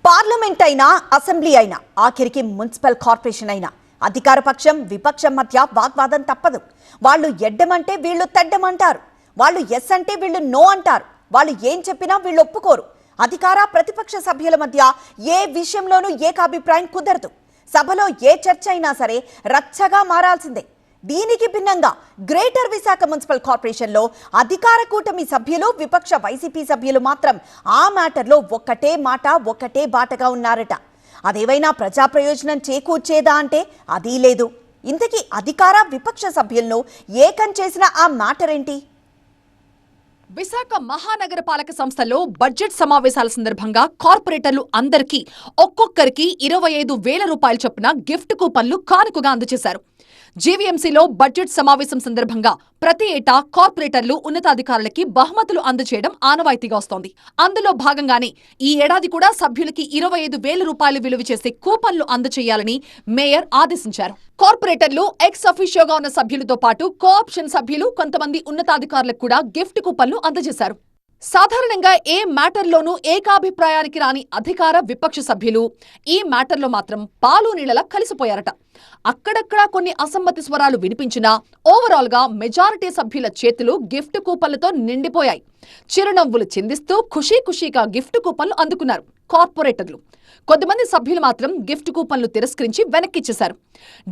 Parliament అయినా assembly అయినా ఆఖరికి మున్సిపల్ కార్పొరేషన్ అయినా అధికార పక్షం విపక్షం మధ్య వాగ్వాదం తప్పదు. వాళ్ళు ఎడ్డమంటే వీళ్ళు తెడ్డమంటారు, వాళ్ళు ఎస్ అంటే వీళ్ళు నో అంటారు, వాళ్ళు ఏం చెప్పినా వీళ్ళు ఒప్పుకోరు. అధికార ప్రతిపక్ష సభ్యుల మధ్య ఏ విషయంలోనూ ఏకాభిప్రాయం కుదరదు. సభలో ఏ చర్చ అయినా సరే రచ్చగా మారాల్సిందే. దీనికి భిన్నంగా గ్రేటర్ విశాఖ మున్సిపల్ కార్పొరేషన్లో అధికార కూటమి సభ్యులు విపక్ష వైసీపీ సభ్యులు మాత్రం ఆ మ్యాటర్లో ఒక్కటే మాట ఒక్కటే బాటగా ఉన్నారట. అదేవైనా ప్రజా ప్రయోజనం చేకూర్చేదా అంటే అదీ లేదు. ఇంతకీ అధికార విపక్ష సభ్యులను ఏకం చేసిన ఆ మ్యాటర్ ఏంటి? విశాఖ మహానగర పాలక సంస్థలో బడ్జెట్ సమావేశాల సందర్భంగా కార్పొరేటర్లు అందరికీ ఒక్కొక్కరికి 25,000 రూపాయల చొప్పున గిఫ్ట్ కూపన్లు కానుకగా అందజేశారు. జీవీఎంసీలో బడ్జెట్ సమావేశం సందర్భంగా ప్రతి ఏటా కార్పొరేటర్లు ఉన్నతాధికారులకి బహుమతులు అందజేయడం ఆనవాయితీగా వస్తోంది. అందులో భాగంగానే ఈ ఏడాది కూడా సభ్యులకి 25,000 రూపాయలు విలువ చేసే కూపన్లు అందజేయాలని మేయర్ ఆదేశించారు. కార్పొరేటర్లు ఎక్స్ అఫీషియోగా ఉన్న సభ్యులతో పాటు కోఆప్షన్ సభ్యులు కొంతమంది ఉన్నతాధికారులకు కూడా గిఫ్ట్ కూపన్లు అందజేశారు. సాధారణంగా ఏ మ్యాటర్లోనూ ఏకాభిప్రాయానికి రాని అధికార విపక్ష సభ్యులు ఈ మ్యాటర్లో మాత్రం పాలు నీళ్లలా కలిసిపోయారట. అక్కడక్కడా కొన్ని అసమ్మతి స్వరాలు వినిపించినా ఓవరాల్ గా మెజారిటీ సభ్యుల చేతులు గిఫ్ట్ కూపన్లతో నిండిపోయాయి. చిరునవ్వులు చిందిస్తూ ఖుషీగా గిఫ్ట్ కూపన్లు అందుకున్నారు కార్పొరేటర్లు. కొంతమంది సభ్యులు మాత్రం గిఫ్ట్ కూపన్లు తిరస్కరించి వెనక్కిచ్చేశారు.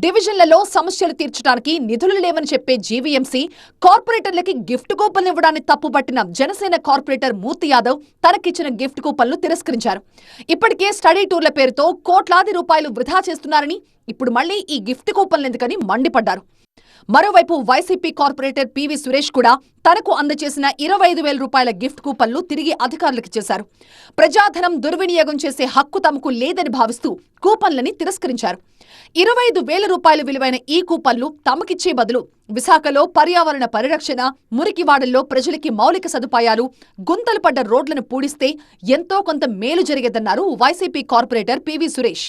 డివిజన్లలో సమస్యలు తీర్చడానికి నిధులు లేవని చెప్పే జీవీఎంసీ కార్పొరేటర్లకి గిఫ్ట్ కూపన్లు ఇవ్వడాన్ని తప్పుపట్టిన జనసేన కార్పొరేటర్ మూర్తి యాదవ్ తనకిచ్చిన గిఫ్ట్ కూపన్లు తిరస్కరించారు. ఇప్పటికే స్టడీ టూర్ల పేరుతో కోట్లాది రూపాయలు వృధా చేస్తున్నారని, ఇప్పుడు మళ్లీ ఈ గిఫ్ట్ కూపన్లు ఎందుకని మండిపడ్డారు. మరోవైపు వైసీపీ కార్పొరేటర్ పివి సురేష్ కూడా తనకు అందజేసిన 25,000 రూపాయల గిఫ్ట్ కూపన్లు తిరిగి అధికారులకు ఇచ్చేశారు. ప్రజాధనం దుర్వినియోగం చేసే హక్కు తమకు లేదని భావిస్తూ కూపన్లని తిరస్కరించారు. 25,000 రూపాయలు విలువైన ఈ కూపన్లు తమకిచ్చే బదులు విశాఖలో పర్యావరణ పరిరక్షణ, మురికివాడల్లో ప్రజలకి మౌలిక సదుపాయాలు, గుంతలు పడ్డ రోడ్లను పూడిస్తే ఎంతో కొంత మేలు జరిగేదన్నారు వైసీపీ కార్పొరేటర్ పివి సురేష్.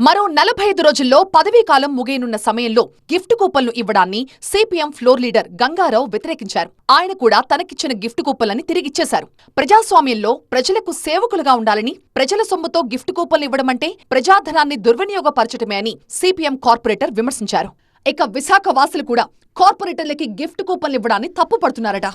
మరో 45 రోజుల్లో పదవీకాలం ముగియనున్న సమయంలో గిఫ్ట్ కూపన్లు ఇవ్వడాన్ని సిపిఎం ఫ్లోర్ లీడర్ గంగారావు వ్యతిరేకించారు. ఆయన కూడా తనకిచ్చిన గిఫ్ట్ కూపన్లని తిరిగిచ్చేశారు. ప్రజాస్వామ్యంలో ప్రజలకు సేవకులుగా ఉండాలని, ప్రజల సొమ్ముతో గిఫ్ట్ కూపన్లు ఇవ్వడమంటే ప్రజాధనాన్ని దుర్వినియోగపరచటమే అని సిపిఎం కార్పొరేటర్ విమర్శించారు. ఇక విశాఖ వాసులు కూడా కార్పొరేటర్లకి గిఫ్ట్ కూపన్లు ఇవ్వడాన్ని తప్పుపడుతున్నారట.